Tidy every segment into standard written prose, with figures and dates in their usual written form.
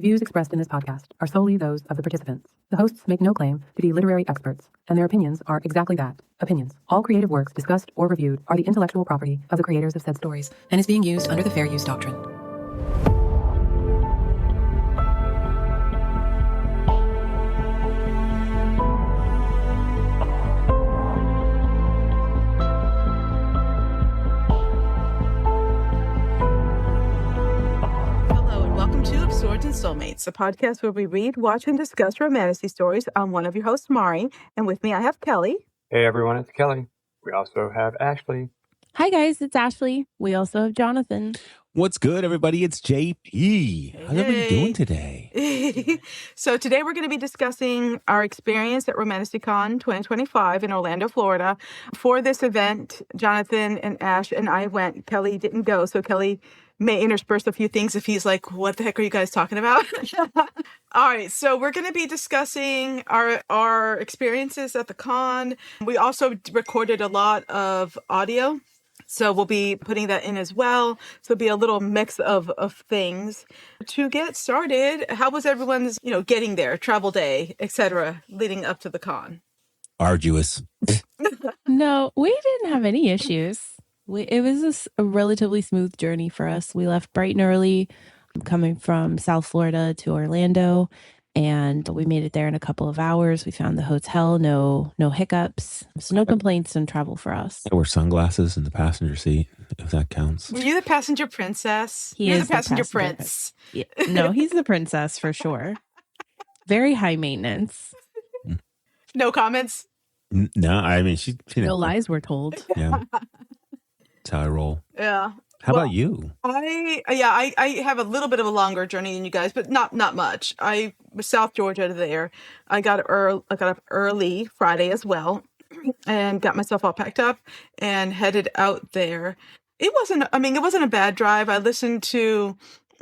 Views expressed in this podcast are solely those of the participants. The hosts make no claim to be literary experts, and their opinions are exactly that, opinions. All creative works discussed or reviewed are the intellectual property of the creators of said stories, and is being used under the Fair Use Doctrine. Swords and Soulmates, a podcast where we read, watch, and discuss romantasy stories. I'm one of your hosts, Mari, and with me I have Kelly. Hey everyone, it's Kelly. We also have Ashley. Hi guys, it's Ashley. We also have Jonathan. What's good, everybody? It's JP. How's everybody doing today? So today we're going to be discussing our experience at Romantasy BookCon 2025 in Orlando, Florida. For this event, Jonathan and Ash and I went. Kelly didn't go, so Kelly may intersperse a few things if he's like, what the heck are you guys talking about? All right, so we're going to be discussing our experiences at the con. We also recorded a lot of audio, so we'll be putting that in as well. So it'll be a little mix of things. To get started, how was everyone's, getting there, travel day, etc., leading up to the con? Arduous. No, we didn't have any issues. It was a relatively smooth journey for us. We left bright and early, coming from South Florida to Orlando, and we made it there in a couple of hours. We found the hotel, no hiccups, so no complaints on travel for us. There were sunglasses in the passenger seat, if that counts. Were you the passenger princess? You're the passenger prince. Yeah. No, he's the princess for sure. Very high maintenance. No comments? No, I mean, she no lies were told. Yeah. That's how I roll. Yeah. How about you? I have a little bit of a longer journey than you guys, but not much. I was South Georgia there. I got up early Friday as well, and got myself all packed up and headed out there. It wasn't a bad drive. I listened to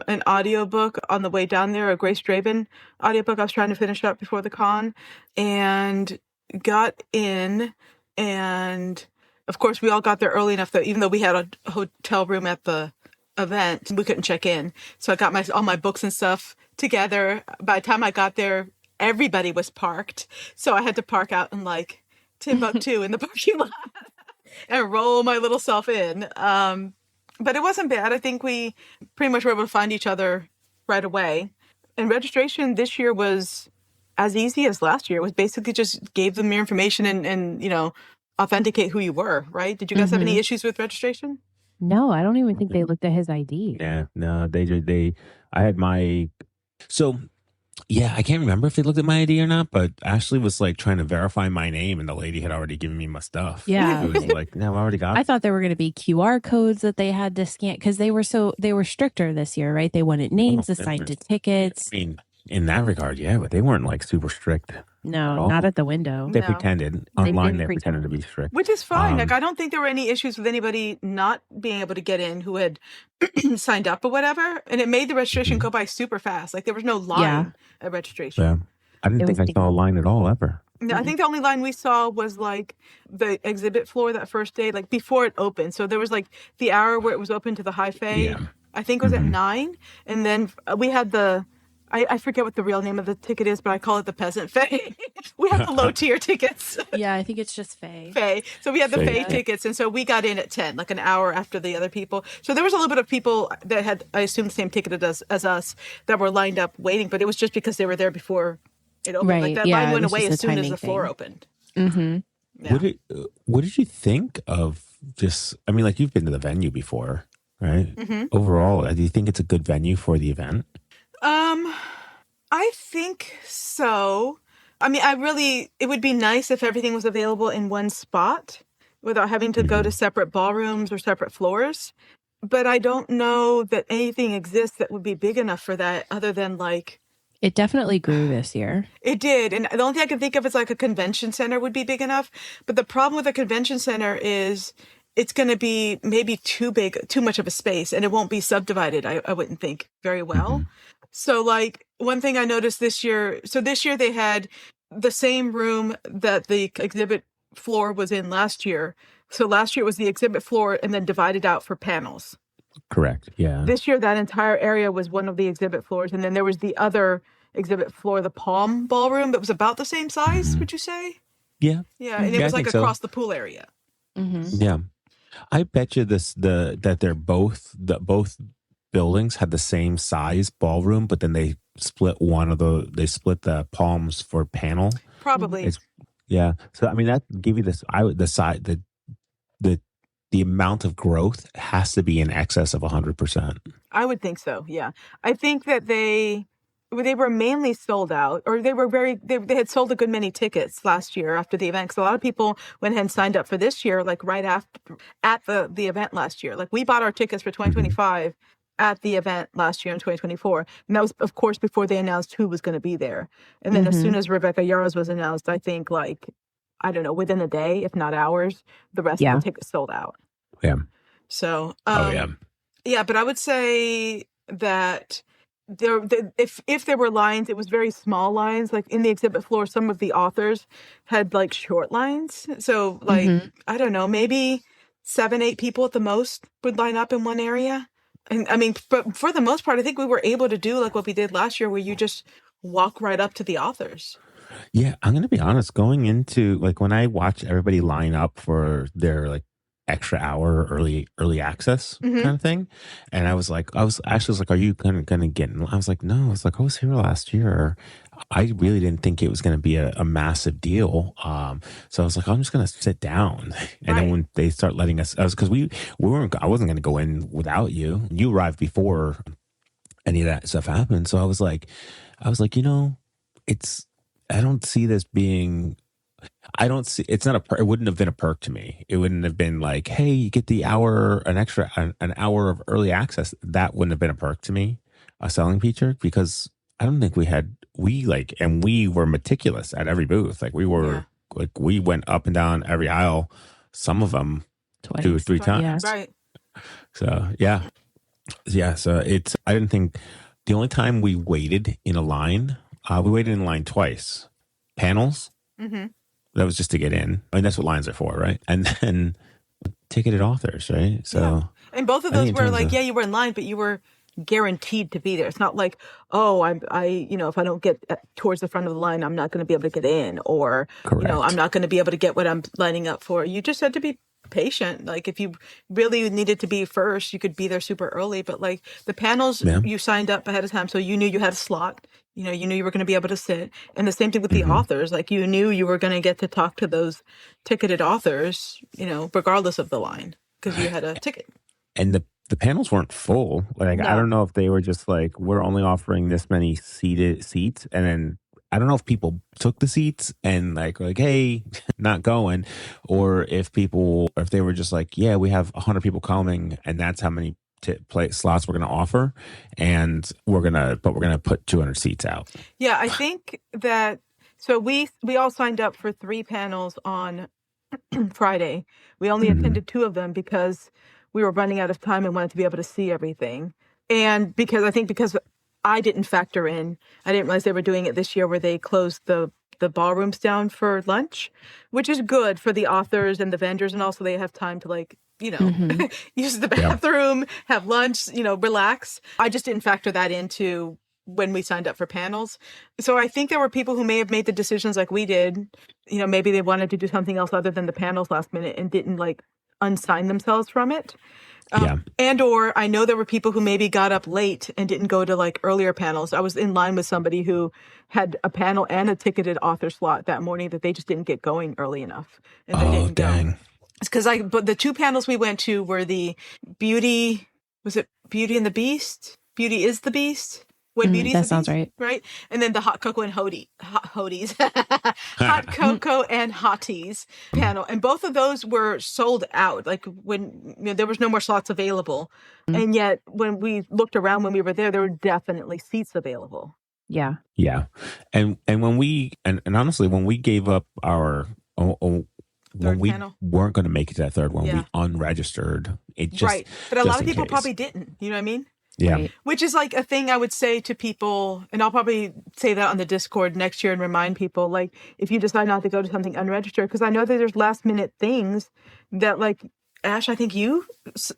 an audiobook on the way down there, a Grace Draven audiobook I was trying to finish up before the con, and got in, and of course, we all got there early enough that even though we had a hotel room at the event, we couldn't check in. So I got all my books and stuff together. By the time I got there, everybody was parked. So I had to park out in like Timbuktu in the parking lot and roll my little self in. But it wasn't bad. I think we pretty much were able to find each other right away. And registration this year was as easy as last year. It was basically just gave them your information and authenticate who you were, right? Did you guys have any issues with registration? No, I don't even think they looked at his ID. Yeah, no, I had my, so yeah, I can't remember if they looked at my ID or not, but Ashley was like trying to verify my name and the lady had already given me my stuff. Yeah. It was like, no, I already got it. I thought there were going to be QR codes that they had to scan because they were stricter this year, right? They wanted names assigned to tickets. I mean, in that regard, yeah, but they weren't like super strict. No, not at the window. They pretended. Online, they pretended to be strict. Which is fine. I don't think there were any issues with anybody not being able to get in who had signed up or whatever. And it made the registration go by super fast. Like there was no line at registration. Yeah. I didn't think I saw a line at all ever. No, I think the only line we saw was like the exhibit floor that first day, like before it opened. So there was like the hour where it was open to the high fae. Yeah. I think it was at 9. And then we had I forget what the real name of the ticket is, but I call it the peasant fae. We have the low tier tickets. Yeah, I think it's just fae. Fae. So we had the fae Fae. tickets, and so we got in at 10, like an hour after the other people. So there was a little bit of people that had, I assume, the same ticket as us that were lined up waiting, but it was just because they were there before it opened. Right. Like that line went away as soon as the floor opened. Mm-hmm. Yeah. What did you think of just, I mean, like you've been to the venue before, right? Mm-hmm. Overall, do you think it's a good venue for the event? I think so. I mean, it would be nice if everything was available in one spot without having to go to separate ballrooms or separate floors. But I don't know that anything exists that would be big enough for that other than like... It definitely grew this year. It did. And the only thing I can think of is like a convention center would be big enough. But the problem with a convention center is it's going to be maybe too much of a space, and it won't be subdivided, I wouldn't think, very well. So like one thing I noticed this year they had the same room that the exhibit floor was in last year. So last year it was the exhibit floor and then divided out for panels. Correct. Yeah. This year, that entire area was one of the exhibit floors. And then there was the other exhibit floor, the Palm Ballroom, that was about the same size, would you say? Yeah. Yeah. And it Yeah, was I like think so. across the pool area. Yeah. I bet you that they're both buildings had the same size ballroom, but then they split the palms for panel. Probably. Yeah. So I mean that give you the amount of growth has to be in excess of 100%. I would think so. Yeah. I think that they were mainly sold out, or they had sold a good many tickets last year after the event. Because a lot of people went ahead and signed up for this year, like right after at the event last year. Like we bought our tickets for 2025 at the event last year in 2024. And that was, of course, before they announced who was going to be there. And then as soon as Rebecca Yarros was announced, I think I don't know, within a day, if not hours, the rest of the tickets sold out. Yeah. So, yeah, but I would say that if there were lines, it was very small lines. Like in the exhibit floor, some of the authors had like short lines. So I don't know, maybe 7-8 people at the most would line up in one area. And I mean, for the most part, I think we were able to do like what we did last year, where you just walk right up to the authors. Yeah, I'm going to be honest. Going into like when I watch everybody line up for their like extra hour early access kind of thing, and I was like, are you going to get in? I was like, no. I was like, I was here last year. I really didn't think it was going to be a massive deal. So I was like, I'm just going to sit down. And then when they start letting us, because I wasn't going to go in without you. You arrived before any of that stuff happened. So I was like, I don't see this being. It's not it wouldn't have been a perk to me. It wouldn't have been like, hey, you get an hour of early access. That wouldn't have been a perk to me, a selling feature, because I don't think we were meticulous at every booth. Like we went up and down every aisle, some of them 2 or 3 times. Yeah. Right. So yeah. So I didn't think the only time we waited in a line, we waited in line twice. Panels. That was just to get in. I mean, that's what lines are for, right? And then ticketed authors, right? So, and both of those were like, you were in line, but you were guaranteed to be there. It's not like, oh, if I don't get towards the front of the line, I'm not going to be able to get in, or I'm not going to be able to get what I'm lining up for. You just had to be patient. Like if you really needed to be first, you could be there super early. But like the panels, you signed up ahead of time, so you knew you had a slot. You knew you were going to be able to sit. And the same thing with the authors. Like you knew you were going to get to talk to those ticketed authors, regardless of the line, because you had a ticket. And the panels weren't full. Like, no. I don't know if they were just like, we're only offering this many seats. And then I don't know if people took the seats and like, hey, not going. Or if they were just like, yeah, we have 100 people coming and that's how many play slots we're going to offer, and we're going to put 200 seats out. Yeah, I think that. So we all signed up for 3 panels on Friday. We only attended 2 of them because we were running out of time and wanted to be able to see everything. And because I didn't factor in, I didn't realize they were doing it this year where they closed the ballrooms down for lunch, which is good for the authors and the vendors, and also they have time to use the bathroom, have lunch, relax. I just didn't factor that into when we signed up for panels. So I think there were people who may have made the decisions like we did. Maybe they wanted to do something else other than the panels last minute and didn't unsign themselves from it. And or I know there were people who maybe got up late and didn't go to earlier panels. I was in line with somebody who had a panel and a ticketed author slot that morning that they just didn't get going early enough. And they didn't dang. Go. It's because but the 2 panels we went to were the Beauty and the Beast? Beauty is the Beast? When Beauty is the Beast? That sounds right. Right? And then the Hot Cocoa and Hot Cocoa and Hotties panel. And both of those were sold out. Like when there was no more slots available. And yet when we looked around when we were there were definitely seats available. Yeah. Yeah. And when we honestly, when we gave up our when we weren't going to make it to that third one, we unregistered. It just right. But a lot of people probably didn't. You know what I mean? Yeah. Right. Which is a thing I would say to people, and I'll probably say that on the Discord next year and remind people, if you decide not to go to something unregistered, because I know that there's last minute things that Ash, I think you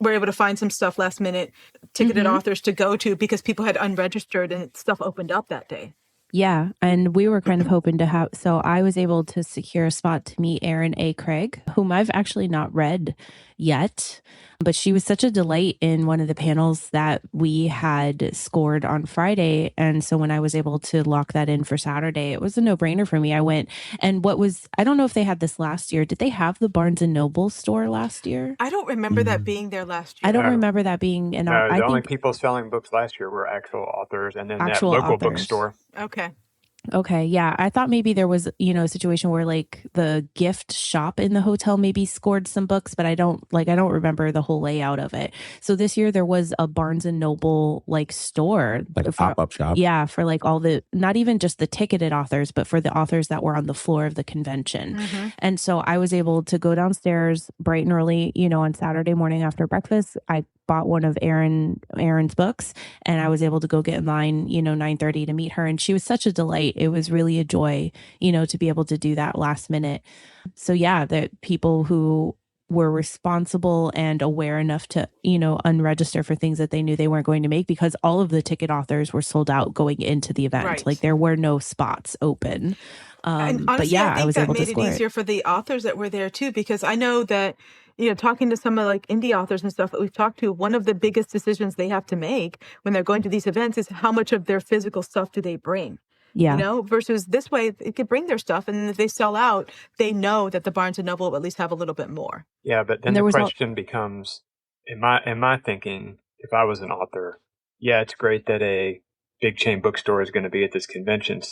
were able to find some stuff last minute, ticketed authors to go to because people had unregistered and stuff opened up that day. Yeah, and we were kind of hoping to have, so I was able to secure a spot to meet Erin A. Craig, whom I've actually not read yet, but she was such a delight in one of the panels that we had scored on Friday. And so when I was able to lock that in for Saturday, it was a no-brainer for me. I went, and I don't know if they had this last year. Did they have the Barnes & Noble store last year? I don't remember that being there last year. I don't remember that being an No, the only people selling books last year were actual authors, and then that local bookstore. Okay. Yeah. I thought maybe there was, a situation where like the gift shop in the hotel maybe scored some books, but I don't remember the whole layout of it. So this year there was a Barnes and Noble like store, like a pop-up shop. Yeah. For like all the, not even just the ticketed authors, but for the authors that were on the floor of the convention. And so I was able to go downstairs bright and early, on Saturday morning after breakfast. I bought one of Erin's books, and I was able to go get in line, 9:30 to meet her. And she was such a delight. It was really a joy, to be able to do that last minute. So yeah, the people who were responsible and aware enough to, unregister for things that they knew they weren't going to make, because all of the ticket authors were sold out going into the event. Right. Like there were no spots open. And honestly, but yeah, I think was that able made to it score easier for the authors that were there too, because I know that, talking to some of like indie authors and stuff that we've talked to, one of the biggest decisions they have to make when they're going to these events is how much of their physical stuff do they bring? Yeah. Versus this way, they could bring their stuff, and if they sell out, they know that the Barnes & Noble will at least have a little bit more. Yeah, but then the question becomes, in my thinking, if I was an author, yeah, it's great that a big chain bookstore is going to be at this convention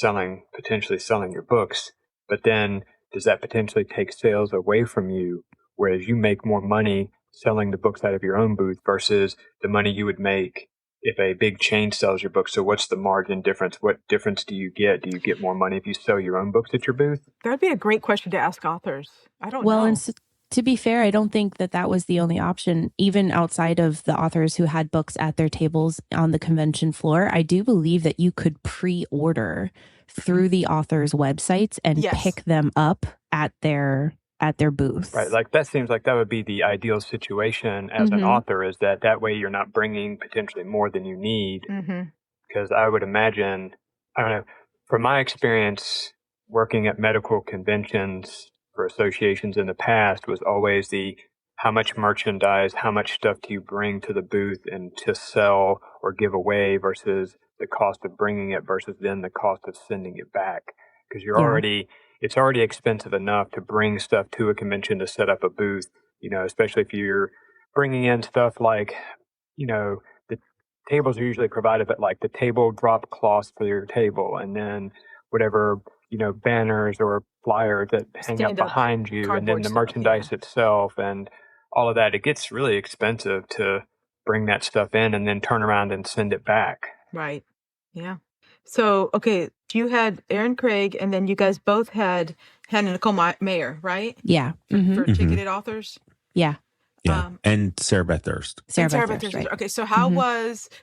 potentially selling your books, but then does that potentially take sales away from you, whereas you make more money selling the books out of your own booth versus the money you would make if a big chain sells your books? So what's the margin difference? What difference do you get? Do you get more money if you sell your own books at your booth? That'd be a great question to ask authors. I don't know. Well, and to be fair, I don't think that was the only option. Even outside of the authors who had books at their tables on the convention floor, I do believe that you could pre-order through the authors' websites and pick them up at their booth. Right. Like that seems like that would be the ideal situation as an author, is that way you're not bringing potentially more than you need. Because I would imagine, I don't know, from my experience working at medical conventions for associations in the past was always how much merchandise, how much stuff do you bring to the booth and to sell or give away versus the cost of bringing it versus then the cost of sending it back. Because it's already expensive enough to bring stuff to a convention to set up a booth, especially if you're bringing in stuff like, the tables are usually provided, but like the table drop cloths for your table, and then whatever, banners or flyers that hang up behind you, and then the merchandise itself and all of that. It gets really expensive to bring that stuff in and then turn around and send it back. Right. Yeah. So, okay, you had Erin Craig, and then you guys both had Hannah Nicole Maeher, right? Yeah. For ticketed authors? Yeah. Yeah. And Sarah Beth Durst. Sarah Beth Durst. Right. Okay, so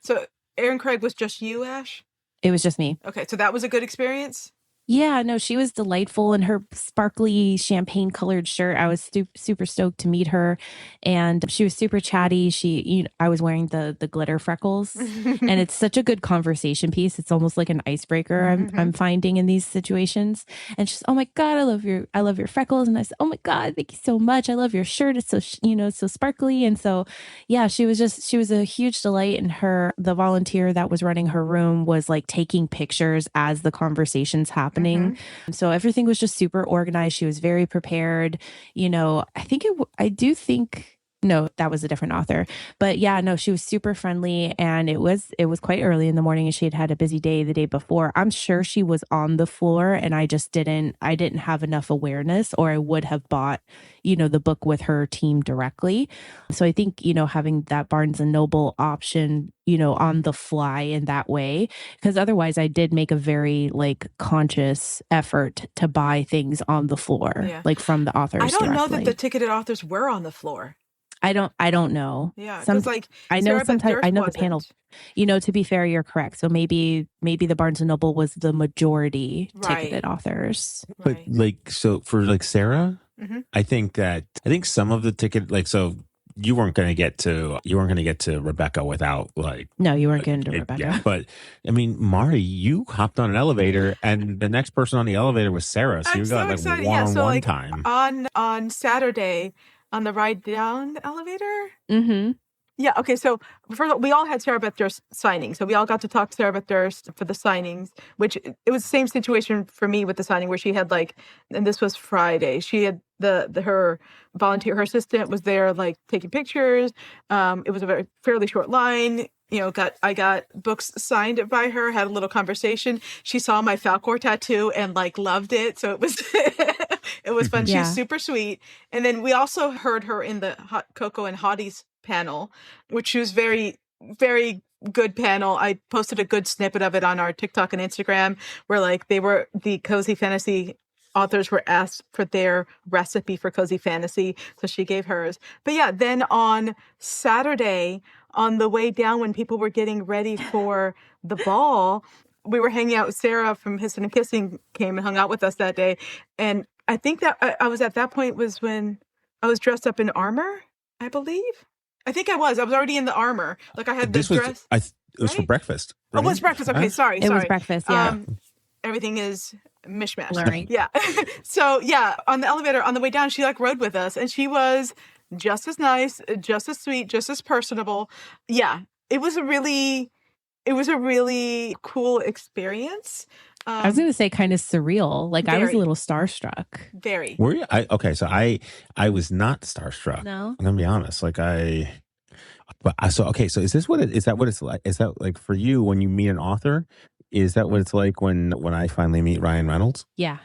so Erin Craig was just you, Ash? It was just me. Okay, so that was a good experience? Yeah, no, she was delightful in her sparkly champagne colored shirt. I was super stoked to meet her, and she was super chatty. I was wearing the glitter freckles, and it's such a good conversation piece. It's almost like an icebreaker. I'm finding in these situations. And she's, "Oh my God, I love your freckles." And I said, "Oh my God, thank you so much. I love your shirt. It's so so sparkly." And so, yeah, she was a huge delight. And the volunteer that was running her room was like taking pictures as the conversations happened. So everything was just super organized. She was very prepared. No, that was a different author. But yeah, no, she was super friendly, and it was quite early in the morning, and she had a busy day the day before. I'm sure she was on the floor, and I didn't have enough awareness, or I would have bought, the book with her team directly. So I think, having that Barnes and Noble option, on the fly in that way, because otherwise I did make a very conscious effort to buy things on the floor, from the authors. I don't directly. know that the ticketed authors were on the floor. I don't know. Yeah, because I know sometimes I know wasn't. the panel. To be fair, you're correct. So maybe the Barnes and Noble was the majority ticketed authors. But so for Sarah, I think some of the ticket you weren't going to get to Rebecca without like. No, you weren't getting to Rebecca. Yeah, but I mean, Mari, you hopped on an elevator, and the next person on the elevator was Sarah. So I'm you so got like excited. one-on-one time. On Saturday on the ride down the elevator. Mm-hmm. Yeah. Okay. So we all had Sarah Beth Durst signings. So we all got to talk to Sarah Beth Durst for the signings, which it was the same situation for me with the signing where she had like, and this was Friday. She had her volunteer, her assistant was there like taking pictures. It was a fairly short line. I got books signed by her, had a little conversation. She saw my Falcor tattoo and like loved it. So it was, it was fun. Yeah. She's super sweet. And then we also heard her in the Hot Cocoa and Hotties panel, which was very, very good panel. I posted a good snippet of it on our TikTok and Instagram where like the cozy fantasy authors were asked for their recipe for cozy fantasy. So she gave hers. But yeah, then on Saturday, on the way down when people were getting ready for the ball, we were hanging out with Sarah from Hissing and Kissing came and hung out with us that day. And I think that I was at that point was when I was dressed up in armor, I believe. I think I was already in the armor. Like I had the dress. It was for breakfast. Right? Oh, it was breakfast. Okay, sorry. It was breakfast, yeah. Everything is mishmash. Blurry. Yeah. So yeah, on the elevator on the way down, she like rode with us and she was just as nice, just as sweet, just as personable. Yeah. It was a really cool experience. I was going to say kind of surreal. Like I was a little starstruck. Very. Were you? So I was not starstruck. No. I'm gonna be honest. So is this what is that what it's like? Is that like for you when you meet an author? Is that what it's like when I finally meet Ryan Reynolds? Yeah.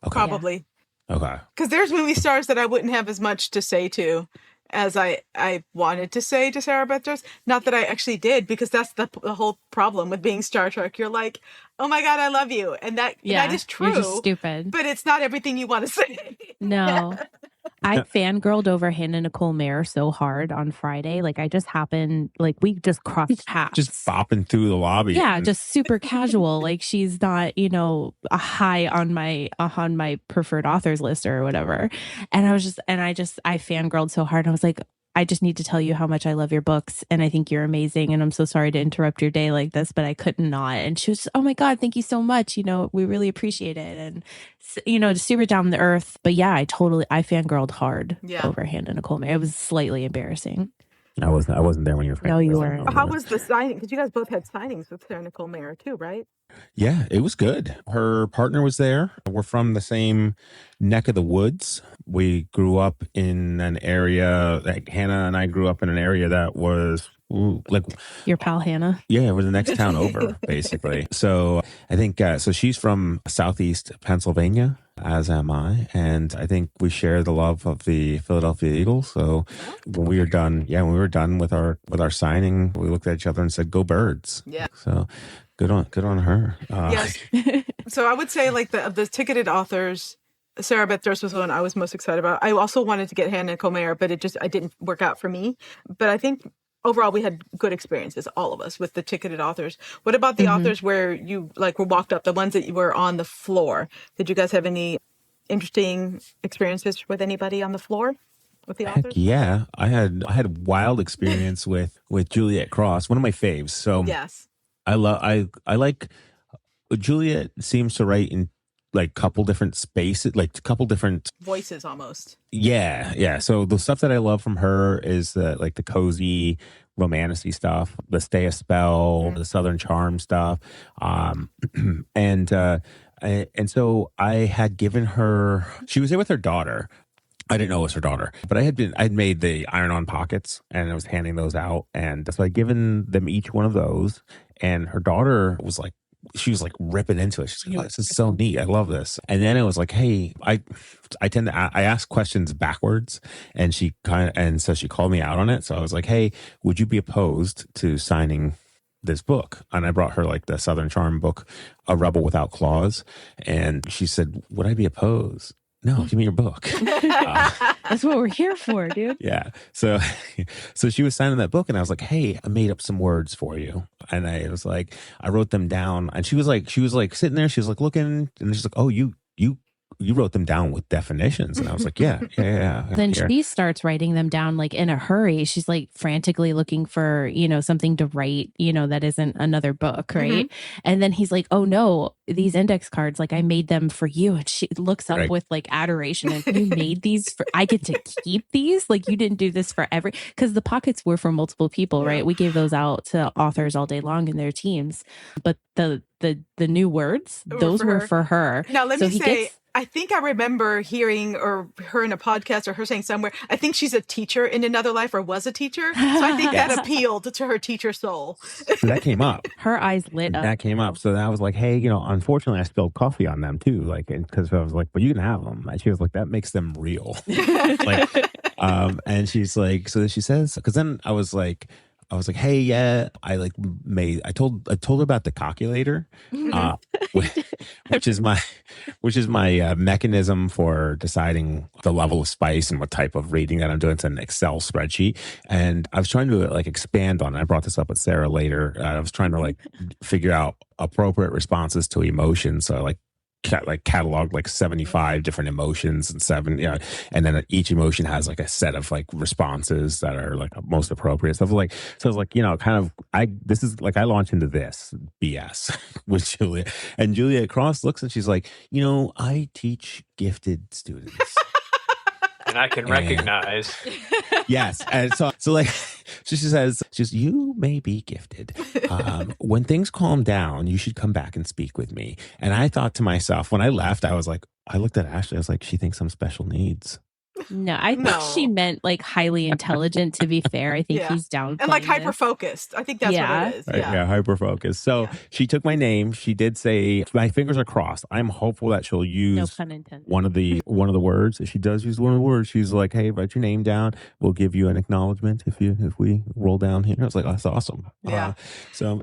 Okay. Probably. Okay. Because there's movie stars that I wouldn't have as much to say to as I wanted to say to Sarah Beth Durst. Not that I actually did, because that's the whole problem with being Star Trek. You're like, oh my God, I love you. And that is true. You're just stupid. But it's not everything you want to say. No. I fangirled over Hannah Nicole Maeher so hard on Friday. Like I just happened, like we just crossed paths. Just bopping through the lobby. Yeah, just super casual. Like she's not, a high on my preferred authors list or whatever. And I fangirled so hard. I was like, I just need to tell you how much I love your books and I think you're amazing. And I'm so sorry to interrupt your day like this, but I couldn't not. And she was just, oh my God, thank you so much. We really appreciate it. And, just super down to earth. But yeah, I fangirled hard over Hannah Nicole Maeher. It was slightly embarrassing. I wasn't there when you were. No, you weren't. How was the signing? Because you guys both had signings with Sarah Nicole Maeher too, right? Yeah, it was good. Her partner was there. We're from the same neck of the woods. We grew up in an area, like Hannah and I grew up in an area that was like your pal Hannah. Yeah, it was the next town over, basically. So I think so. She's from Southeast Pennsylvania, as am I, and I think we share the love of the Philadelphia Eagles. So when we were done with our signing, we looked at each other and said, "Go Birds!" Yeah. So good on her. Yes. So I would say like the ticketed authors, Sarah Beth Durst was the one I was most excited about. I also wanted to get Hannah Nicole Maeher, but it didn't work out for me. But I think overall we had good experiences, all of us, with the ticketed authors. What about the authors where you like were walked up, the ones that you were on the floor? Did you guys have any interesting experiences with anybody on the floor with the authors? Yeah, I had wild experience with Juliet Cross, one of my faves. So yes, I like Juliet seems to write in like couple different spaces, like couple different voices almost. Yeah. So the stuff that I love from her is like the cozy romantasy stuff, the Stay a Spell, the Southern Charm stuff. And so I had given her, she was there with her daughter. I didn't know it was her daughter, but I'd made the iron-on pockets and I was handing those out. And so I'd given them each one of those, and her daughter was like, she was like ripping into it. She's like, oh, this is so neat. I love this. And then it was like, hey, I ask questions backwards, and so she called me out on it. So I was like, hey, would you be opposed to signing this book? And I brought her like the Southern Charm book, A Rebel Without Claws. And she said, would I be opposed? No, give me your book. That's what we're here for, dude. Yeah. So she was signing that book, and I was like, hey, I made up some words for you. And I was like, I wrote them down, and she was like sitting there. She was like looking, and she's like, oh, you you wrote them down with definitions. And I was like, yeah. Then Here. she starts writing them down like in a hurry. She's like frantically looking for, something to write, that isn't another book. Right. And then he's like, oh no, these index cards, like I made them for you. And she looks up with like adoration. And you made these I get to keep these? Like you didn't do this for because the pockets were for multiple people, right? We gave those out to authors all day long in their teams. But the new words, those were for her. Now, let me say, I think I remember hearing or her in a podcast or her saying somewhere, I think she's a teacher in another life or was a teacher. So I think that appealed to her teacher soul. So that came up. Her eyes lit up. That came up. So I was like, hey, unfortunately I spilled coffee on them too. Like, because I was like, but you can have them. And she was like, that makes them real. And she's like, so she says, because then I was like, hey, yeah, I told her about the calculator, which is my mechanism for deciding the level of spice and what type of reading that I'm doing. It's an Excel spreadsheet. And I was trying to like expand on it. I brought this up with Sarah later. I was trying to like figure out appropriate responses to emotions. So like cataloged like 75 different emotions and and then each emotion has like a set of like responses that are like most appropriate stuff. Like, so I was like, I launch into this BS with Juliet, and Juliet Cross looks and she's like, I teach gifted students. And I can recognize. Yes. And so like, she says, you may be gifted. When things calm down, you should come back and speak with me. And I thought to myself, when I left, I was like, I looked at Ashley, I was like, she thinks I'm special needs. No, I think she meant like highly intelligent, to be fair. I think he's down. And like hyper focused. I think that's what it is. Right, hyper focused. So she took my name. She did say, my fingers are crossed. I'm hopeful that she'll use one of the words. If she does use one of the words, she's like, hey, write your name down. We'll give you an acknowledgement if we roll down here. I was like, oh, that's awesome. Yeah.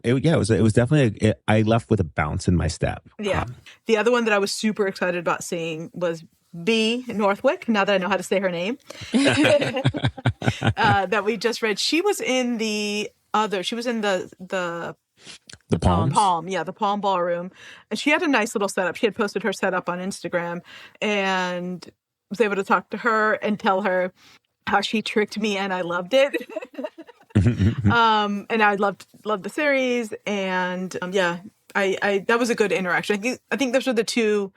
It was definitely, I left with a bounce in my step. Yeah. The other one that I was super excited about seeing was B. Northwick, now that I know how to say her name, that we just read. She was in the Palm, the Palm Ballroom. And she had a nice little setup. She had posted her setup on Instagram and was able to talk to her and tell her how she tricked me, and I loved it. And I loved the series, and I that was a good interaction. I think those were the two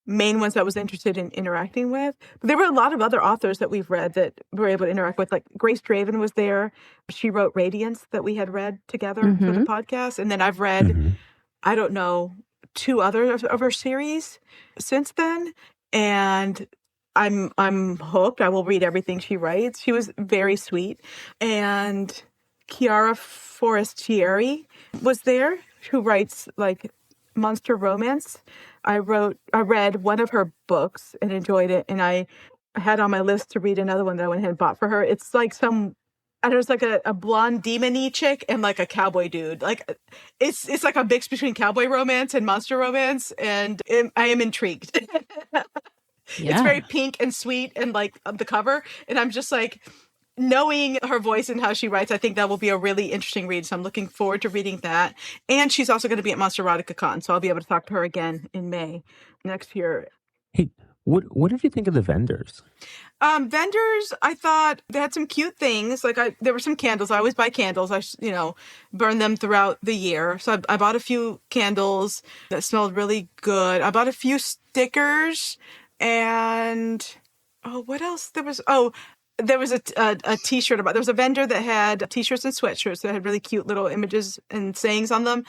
main ones that I was interested in interacting with. But there were a lot of other authors that we've read that we were able to interact with. Like Grace Draven was there. She wrote Radiance that we had read together for the podcast. And then I've read, I don't know, 2 others of her series since then. And I'm hooked. I will read everything she writes. She was very sweet. And Chiara Forestieri was there, who writes like monster romance. I read one of her books and enjoyed it, and I had on my list to read another one that I went ahead and bought for her. It's like there's like a blonde demon-y chick and like a cowboy dude. Like it's like a mix between cowboy romance and monster romance, and I am intrigued. It's very pink and sweet, and like the cover, and I'm just like, knowing her voice and how she writes, I think that will be a really interesting read. So I'm looking forward to reading that. And she's also going to be at Monster Erotica Con, so I'll be able to talk to her again in May next year. Hey, what did you think of the vendors? Vendors, I thought they had some cute things. Like there were some candles. I always buy candles. I burn them throughout the year. So I bought a few candles that smelled really good. I bought a few stickers, and what else? There was a t-shirt there was a vendor that had t-shirts and sweatshirts that had really cute little images and sayings on them.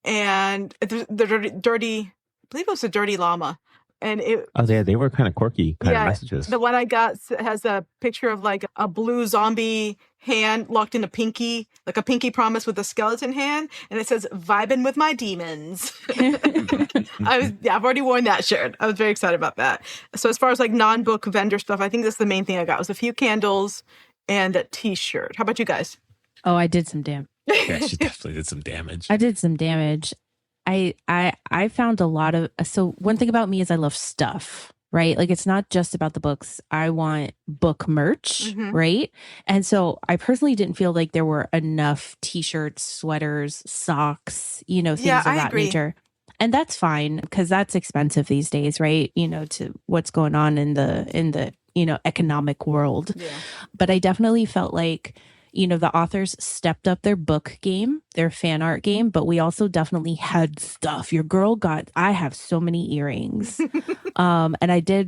And the dirty, I believe it was a dirty llama. And they were kind of quirky kind of messages. The one I got has a picture of like a blue zombie hand locked in a pinky, like a pinky promise with a skeleton hand, and it says "Vibing with my demons." I've already worn that shirt. I was very excited about that. So as far as like non-book vendor stuff, I think that's the main thing I got was a few candles and a t-shirt. How about you guys? Oh, I did some damage. Yeah, she definitely did some damage. I did some damage. I found a lot of, so one thing about me is I love stuff, right? Like it's not just about the books. I want book merch, right? And so I personally didn't feel like there were enough t-shirts, sweaters, socks, things of that nature. And that's fine because that's expensive these days, right? To what's going on in the economic world. Yeah. But I definitely felt like, the authors stepped up their book game, their fan art game, but we also definitely had stuff. I have so many earrings. And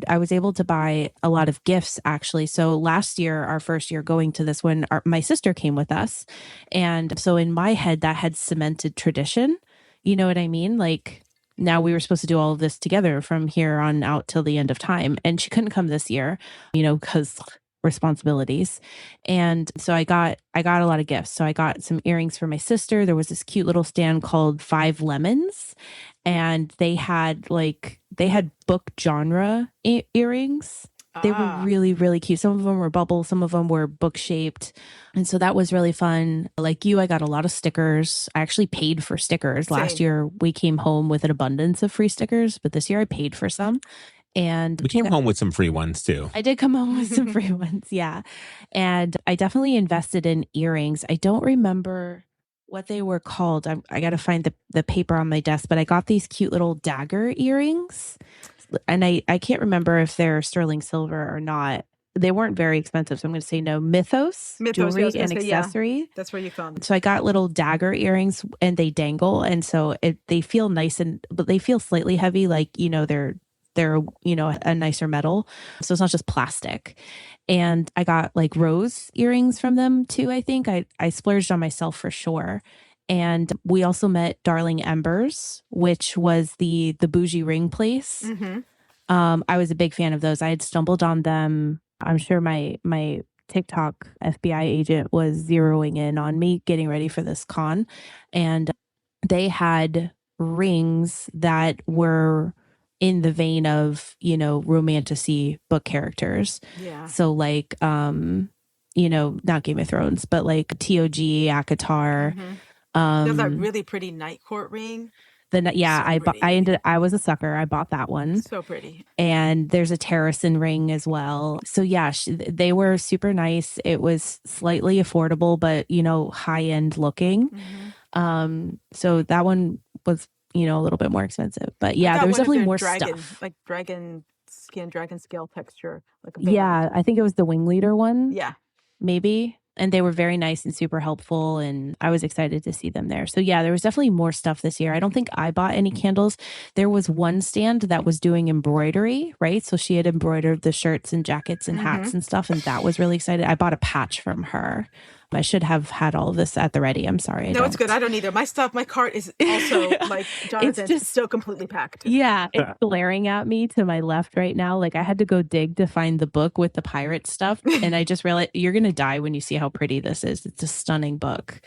I was able to buy a lot of gifts actually. So last year, our first year going to this one, my sister came with us. And so in my head, that had cemented tradition. You know what I mean? Like now we were supposed to do all of this together from here on out till the end of time. And she couldn't come this year, because responsibilities. And so I got a lot of gifts. So I got some earrings for my sister. There was this cute little stand called 5 Lemons, and they had book genre earrings. They were really, really cute. Some of them were bubble, some of them were book shaped. And so that was really fun. Like you, I got a lot of stickers. I actually paid for stickers. Same. Last year we came home with an abundance of free stickers, but this year I paid for some. And we came home with some free ones too. I did come home with some free ones. Yeah. And I definitely invested in earrings. I don't remember what they were called. I got to find the paper on my desk, but I got these cute little dagger earrings. And I can't remember if they're sterling silver or not. They weren't very expensive. So I'm going to say no. Mythos jewelry and accessory. Yeah. That's where you found them. So I got little dagger earrings and they dangle. And so they feel nice but they feel slightly heavy. Like, they're a nicer metal, so it's not just plastic. And I got like rose earrings from them too. I think I splurged on myself for sure. And we also met Darling Embers, which was the bougie ring place. I was a big fan of those. I had stumbled on them. I'm sure my TikTok FBI agent was zeroing in on me getting ready for this con, and they had rings that were in the vein of, romantasy book characters. Yeah. So like, not Game of Thrones, but like TOG, ACOTAR. There's that really pretty night court ring. I was a sucker. I bought that one. So pretty. And there's a Terracin ring as well. So yeah, they were super nice. It was slightly affordable, but high end looking. So that one was a little bit more expensive, but yeah, there was definitely more stuff, like dragon scale texture. I think it was the wing leader one. Yeah, maybe. And they were very nice and super helpful, and I was excited to see them there. So yeah, there was definitely more stuff this year. I don't think I bought any candles. There was one stand that was doing embroidery, right? So she had embroidered the shirts and jackets and hats and stuff, and that was really excited. I bought a patch from her. I should have had all of this at the ready. I'm sorry. No, it's good. I don't either. My cart is also like Jonathan's. It's just so completely packed. Yeah. It's glaring at me to my left right now. Like I had to go dig to find the book with the pirate stuff. And I just realized you're going to die when you see how pretty this is. It's a stunning book.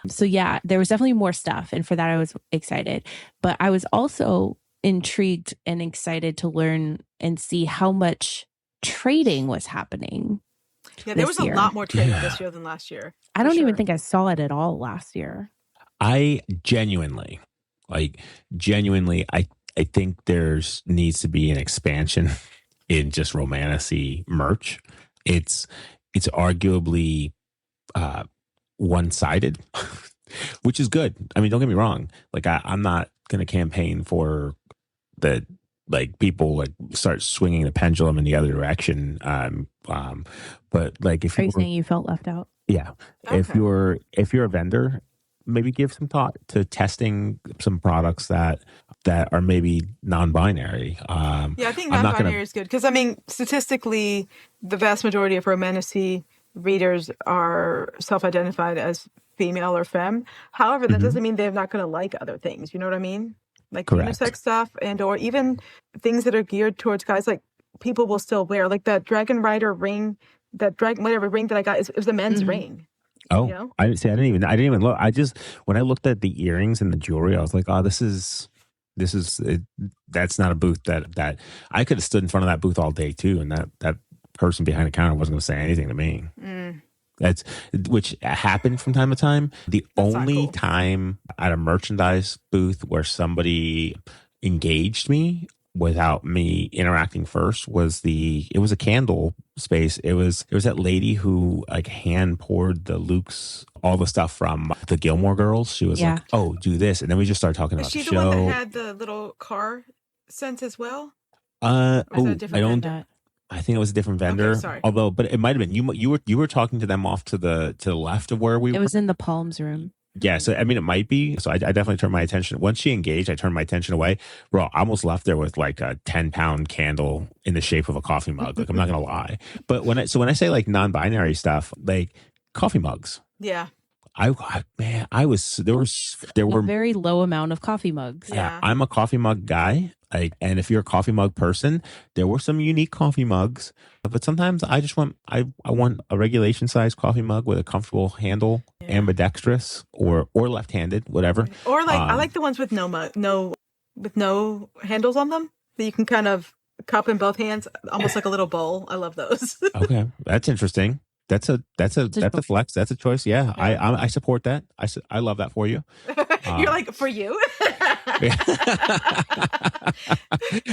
So yeah, there was definitely more stuff. And for that, I was excited. But I was also intrigued and excited to learn and see how much trading was happening. Yeah, there was a lot more trading this year than last year. I don't even think I saw it at all last year. I genuinely, I think there's needs to be an expansion in just Romantasy merch. It's arguably one-sided, which is good. I mean, don't get me wrong. Like I'm not going to campaign for the people start swinging the pendulum in the other direction. But like, if are you saying you felt left out? Yeah. Okay. If you're a vendor, maybe give some thought to testing some products that are maybe non-binary. I think non-binary is good because I mean, statistically, the vast majority of Romantasy readers are self-identified as female or femme. However, that doesn't mean they're not going to like other things. You know what I mean? Like unisex stuff or even things that are geared towards guys. Like people will still wear like that Dragon Rider ring, whatever ring that I got. It was a men's ring. Oh, I didn't even look. When I looked at the earrings and the jewelry, I was like, oh, this is that's not a booth that I could have stood in front of that booth all day too, and that person behind the counter wasn't going to say anything to me. Which happened from time to time. That's only cool. Time at a merchandise booth where somebody engaged me without me interacting first was a candle space, it was that lady who like hand poured the Luke's all the stuff from the Gilmore Girls. She was like, "Oh, do this," and then we just started talking Is about she the the show. one that had the little car sense as well? I vendor? don't. I think it was a different vendor. Okay, sorry. Although, but it might have been you were talking to them off to the left of where we were. It was in the Palms room. Yeah, so I mean, it might be. So I definitely turned my attention. Once she engaged, I turned my attention away. Bro, I almost left there with like a 10-pound candle in the shape of a coffee mug. Like, I'm not gonna lie. But when I say like non-binary stuff, like coffee mugs. Yeah. I was there were a very low amount of coffee mugs. Yeah. I'm a coffee mug guy. Like, and if you're a coffee mug person, there were some unique coffee mugs. But sometimes I just want I want a regulation size coffee mug with a comfortable handle, ambidextrous or left-handed, whatever. Or like I like the ones with no handles on them that you can kind of cup in both hands, almost like a little bowl. I love those. Okay, that's interesting. That's a flex. That's a choice. Yeah, I support that. I love that for you. You're like, for you.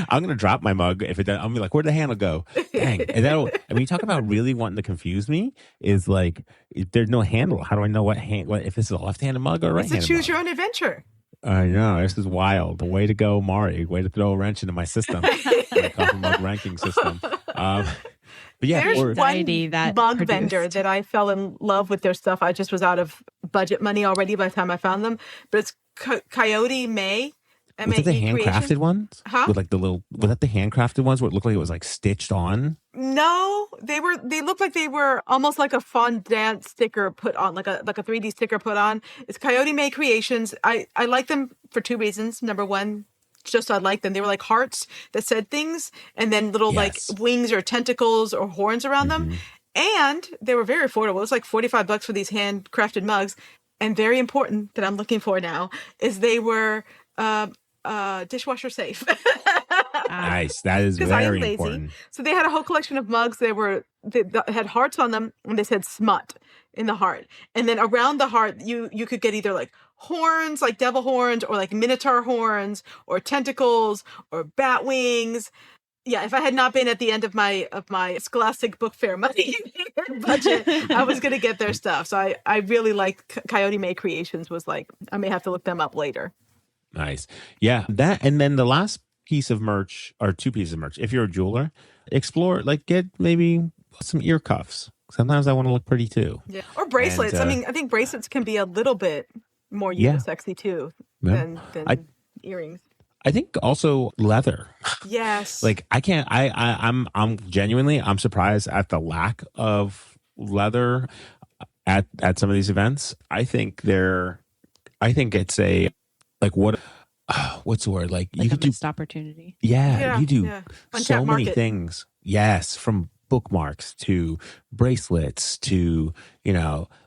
I'm gonna drop my mug if it does. I'll be like, where'd the handle go? Dang. And when you talk about really wanting to confuse me, is like, if there's no handle, how do I know what if this is a left-handed mug or a right-handed It's a choose mug? your own adventure. I know, this is wild. Way to go, Mari. Way to throw a wrench into my system, my coffee mug ranking system. But yeah, there's one mug vendor that I fell in love with their stuff. I just was out of budget money already by the time I found them. But it's Coyote May. Was it the handcrafted ones? Huh? With like was that the handcrafted ones where it looked like it was like stitched on? No, they looked like they were almost like a fondant sticker put on, like a 3D sticker put on. It's Coyote May Creations. I like them for two reasons. Number one, just I like them. They were like hearts that said things, and then little like wings or tentacles or horns around them. And they were very affordable. It was like $45 for these handcrafted mugs. And very important that I'm looking for now is they were dishwasher safe. Nice. That is very important. So they had a whole collection of mugs. They had hearts on them, and they said smut in the heart. And then around the heart, you could get either like horns, like devil horns, or like minotaur horns, or tentacles, or bat wings. Yeah, if I had not been at the end of my Scholastic Book Fair money budget, I was going to get their stuff. So I really like Coyote May Creations. Was like, I may have to look them up later. Nice. Yeah, that, and then the last piece of merch, or two pieces of merch, if you're a jeweler, explore, like, get maybe some ear cuffs. Sometimes I want to look pretty too. Yeah, or bracelets. I think bracelets can be a little bit more sexy too than earrings. I think also leather. Yes. Like, I'm genuinely, I'm surprised at the lack of leather at some of these events. I think it's a, like, what's the word? Like you could do missed opportunity. Yeah, you do so many things. Yes, from bookmarks to bracelets to,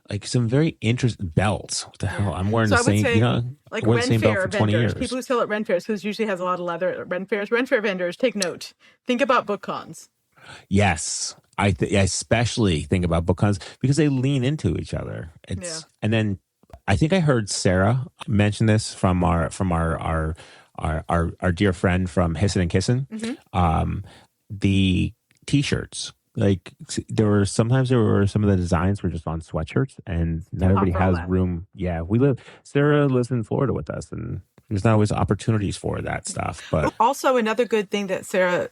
like some very interesting belts. What the hell? I'm wearing the same, like wearing the same belt for 20 vendors, years. people who sell at Ren Fairs, because usually has a lot of leather at Ren Fairs. Ren Fair vendors, take note. Think about book cons. Yes, I especially think about book cons because they lean into each other. And then I think I heard Sarah mention this from our dear friend from Hissin' and Kissin'. Mm-hmm. The T-shirts, like there were some of the designs were just on sweatshirts, and not everybody has room. Yeah, Sarah lives in Florida with us, and there's not always opportunities for that stuff. But also another good thing that Sarah,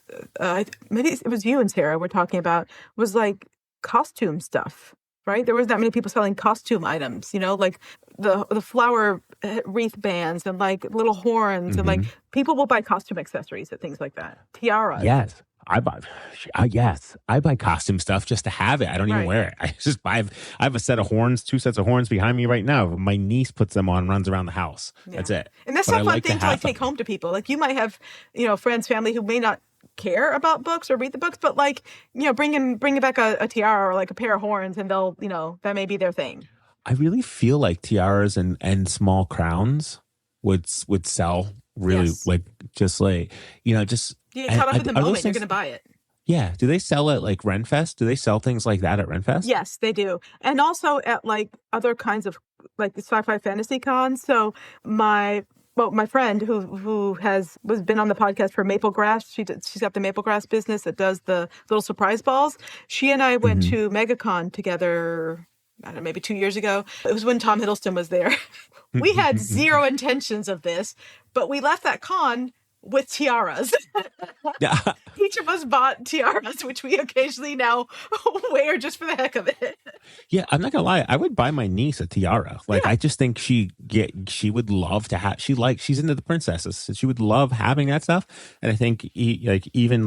maybe it was you and Sarah were talking about, was like costume stuff. Right? There wasn't that many people selling costume items, like the flower wreath bands and like little horns, and like people will buy costume accessories and things like that. Tiaras. Yes. I buy costume stuff just to have it. I don't even wear it. I have a set of horns, 2 sets of horns behind me right now. My niece puts them on, runs around the house. Yeah. That's it. And that's a fun thing to like take home to people. Like you might have, friends, family who may not care about books or read the books, but like, bring back a tiara or like a pair of horns, and they'll, that may be their thing. I really feel like tiaras and small crowns would sell really, like, just like, just. You get caught up in the moment, you're going to buy it. Yeah. Do they sell at like Renfest? Do they sell things like that at Renfest? Yes, they do. And also at like other kinds of like the sci-fi fantasy cons. So my well, my friend who was been on the podcast for Maple Grass. She's got the Maple Grass business that does the little surprise balls. She and I went to MegaCon together. I don't know, maybe 2 years ago. It was when Tom Hiddleston was there. We had zero intentions of this, but we left that con with tiaras. Each of us bought tiaras, which we occasionally now wear just for the heck of it. Yeah, I'm not gonna lie. I would buy my niece a tiara. Like, I just think she would love to have. She's into the princesses, so she would love having that stuff. And I think even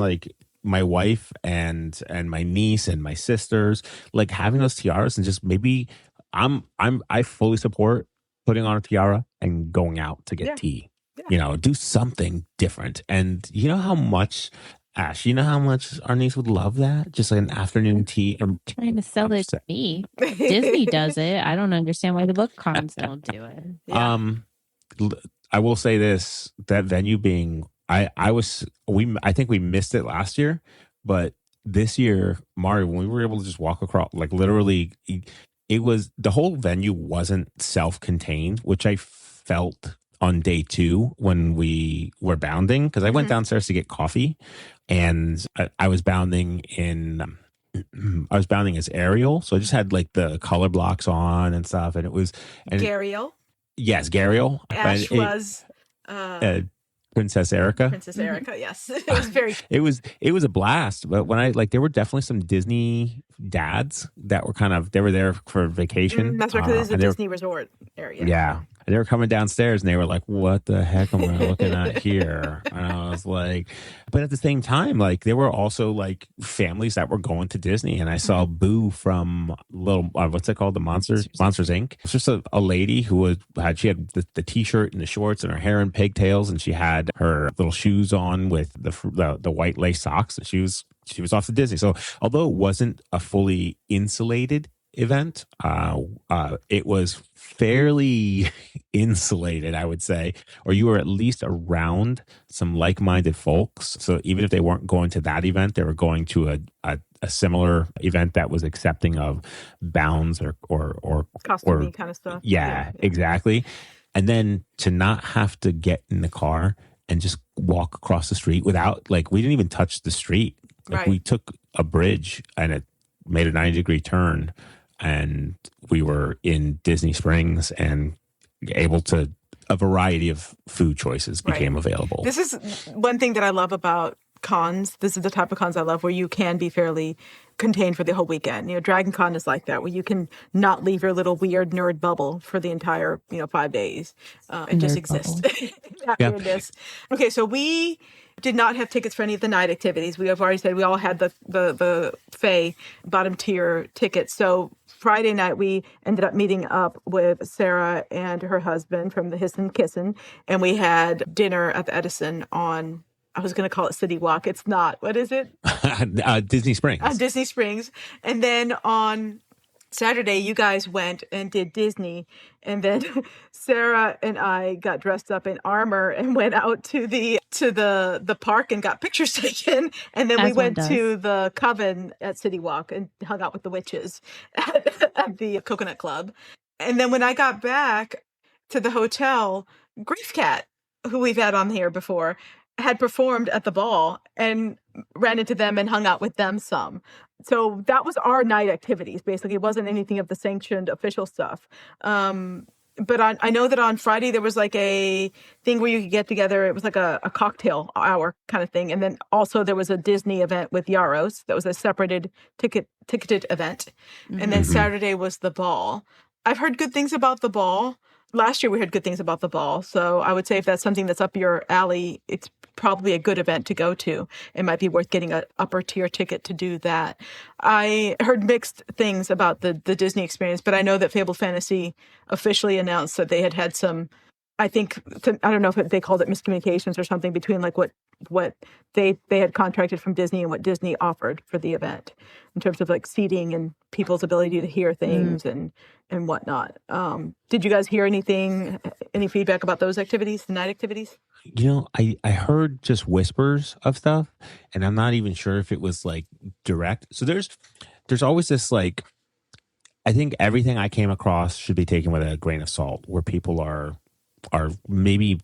my wife and my niece and my sisters, like having those tiaras, and just maybe I fully support putting on a tiara and going out to get tea. Yeah. Do something different. And you know how much, Ash, our niece would love that? Just like an afternoon tea. Trying to sell it to me. Disney does it. I don't understand why the book cons don't do it. Yeah. I will say this, that venue being, I think we missed it last year, but this year, Mario, when we were able to just walk across, like literally, it was, the whole venue wasn't self-contained, which I felt on day 2 when we were bounding, because I went downstairs to get coffee, and I was bounding as Ariel, so I just had like the color blocks on and stuff, and it was Gariel. Yes, Gariel. Ash was Princess Erica. Princess Erica, yes. It was very. It was a blast. But when there were definitely some Disney dads that were they were there for vacation. That's right, because it's a Disney resort area. Yeah. And they were coming downstairs and they were like, what the heck am I looking at here? And I was like, but at the same time, like there were also like families that were going to Disney. And I saw Boo from what's it called? The Monsters Inc. It's just a lady who she had the t-shirt and the shorts and her hair in pigtails. And she had her little shoes on with the white lace socks. And she was off to Disney. So although it wasn't a fully insulated event, it was fairly insulated, I would say, or you were at least around some like-minded folks. So even if they weren't going to that event, they were going to a similar event that was accepting of bounds or costumey kind of stuff. Yeah, exactly. And then to not have to get in the car and just walk across the street without, like, we didn't even touch the street. Like, right. We took a bridge and it made a 90-degree turn, and we were in Disney Springs, and able to, a variety of food choices became available. This is one thing that I love about cons. This is the type of cons I love, where you can be fairly contained for the whole weekend. Dragon Con is like that, where you can not leave your little weird nerd bubble for the entire 5 days. It just exists. That weirdness. Okay, so we did not have tickets for any of the night activities. We have already said we all had the Fae bottom tier tickets. So Friday night, we ended up meeting up with Sarah and her husband from the Hissin' Kissin', and we had dinner at the Edison on, I was going to call it City Walk. It's not. What is it? Disney Springs. Disney Springs. And then on Saturday, you guys went and did Disney, and then Sarah and I got dressed up in armor and went out to the park and got pictures taken, and then we went to the Coven at City Walk and hung out with the witches at the Coconut Club. And then when I got back to the hotel, Grief Cat, who we've had on here before, had performed at the ball, and ran into them and hung out with them some. So that was our night activities. Basically, it wasn't anything of the sanctioned official stuff. But I know that on Friday there was like a thing where you could get together. It was like a cocktail hour kind of thing. And then also there was a Disney event with Yaros. That was a separated ticketed event. Mm-hmm. And then Saturday was the ball. I've heard good things about the ball. Last year we heard good things about the ball. So I would say if that's something that's up your alley, it's probably a good event to go to. It might be worth getting an upper tier ticket to do that. I heard mixed things about the Disney experience, but I know that Fable Fantasy officially announced that they had some, I don't know if they called it miscommunications or something between like what they had contracted from Disney and what Disney offered for the event in terms of like seating and people's ability to hear things and whatnot. Did you guys hear any feedback about those activities, the night activities? I heard just whispers of stuff, and I'm not even sure if it was like direct. So there's always this, like, I think everything I came across should be taken with a grain of salt, where people are maybe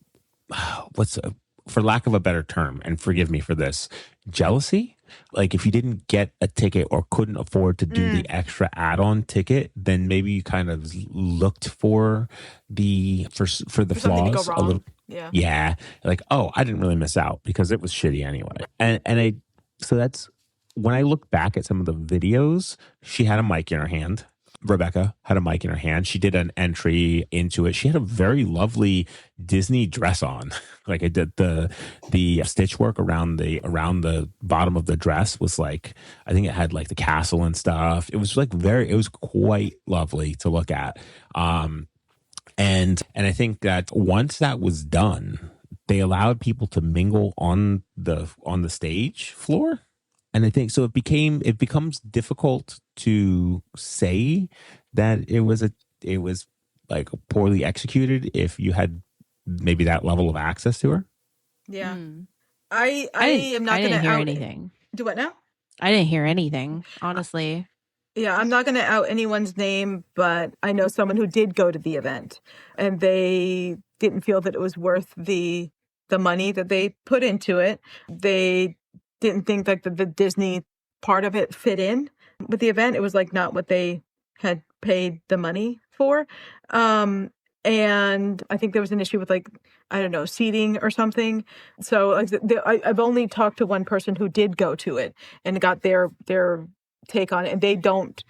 for lack of a better term, and forgive me for this, jealousy. Like if you didn't get a ticket or couldn't afford to do the extra add-on ticket, then maybe you kind of looked for the flaws something to go wrong. a little. Yeah. Like, oh, I didn't really miss out because it was shitty anyway. So that's when I look back at some of the videos, she had a mic in her hand. Rebecca had a mic in her hand. She did an entry into it. She had a very lovely Disney dress on. Like I did the stitch work around the bottom of the dress was like, I think it had like the castle and stuff. It was like it was quite lovely to look at. And I think that once that was done, they allowed people to mingle on the stage floor. And I think so it becomes difficult to say that it was like poorly executed if you had maybe that level of access to her. Yeah. I am not going to hear anything. Do what now? I didn't hear anything, honestly. Yeah, I'm not going to out anyone's name, but I know someone who did go to the event and they didn't feel that it was worth the money that they put into it. They didn't think that the Disney part of it fit in with the event. It was like not what they had paid the money for. And I think there was an issue with like, I don't know, seating or something. So I've only talked to one person who did go to it and got their take on it. And they don't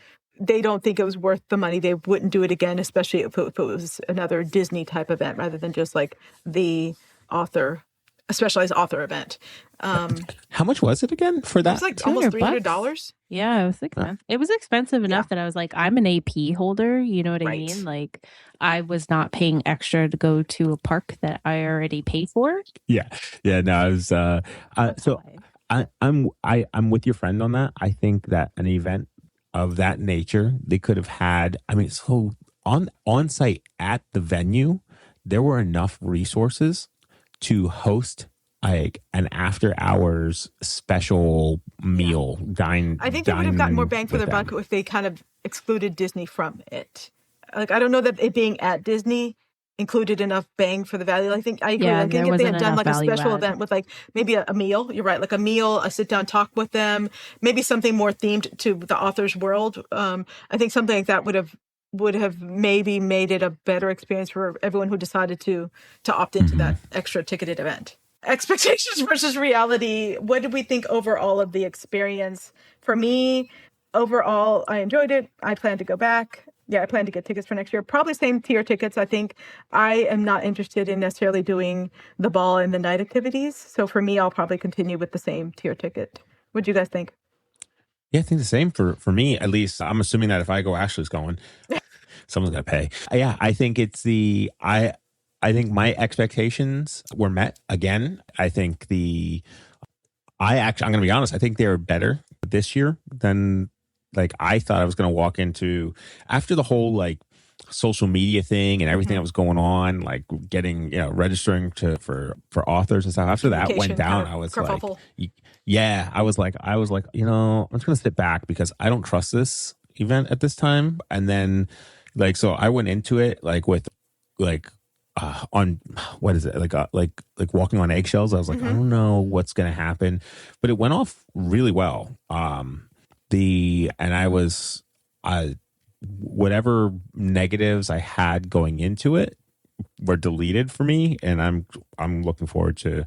think it was worth the money. They wouldn't do it again, especially if it was another Disney type event rather than just like a specialized author event. How much was it again for that? It was like almost $300. Yeah, it was expensive. It was expensive enough that I was like, I'm an AP holder. You know what I mean? Like, I was not paying extra to go to a park that I already paid for. Yeah. No, I was. I'm with your friend on that. I think that an event of that nature, they could have had. I mean, so on site at the venue, there were enough resources to host like an after hours special meal dine. I think they would have gotten more bang for their buck if they kind of excluded Disney from it. Like, I don't know that it being at Disney included enough bang for the value. I think I agree. I think if they had done like a special event with like maybe a meal, you're right, like a meal, a sit down talk with them, maybe something more themed to the author's world. I think something like that would have maybe made it a better experience for everyone who decided to opt into that extra ticketed event. Expectations versus reality. What did we think overall of the experience? For me, overall, I enjoyed it. I plan to go back. Yeah, I plan to get tickets for next year. Probably same tier tickets. I think I am not interested in necessarily doing the ball and the night activities. So for me, I'll probably continue with the same tier ticket. What do you guys think? Yeah, I think the same for me, at least. I'm assuming that if I go, Ashley's going. Someone's going to pay. Yeah, I think I think my expectations were met again. I think I'm going to be honest, I think they were better this year than like I thought I was going to walk into after the whole like social media thing and everything that was going on, like getting, registering for authors and stuff. After that went down, I was kerfuffle. I was like, I'm just going to sit back because I don't trust this event at this time. And then like, so I went into it like with like, on what is it like walking on eggshells. I was like, I don't know what's going to happen, but it went off really well. Whatever negatives I had going into it were deleted for me, and I'm looking forward to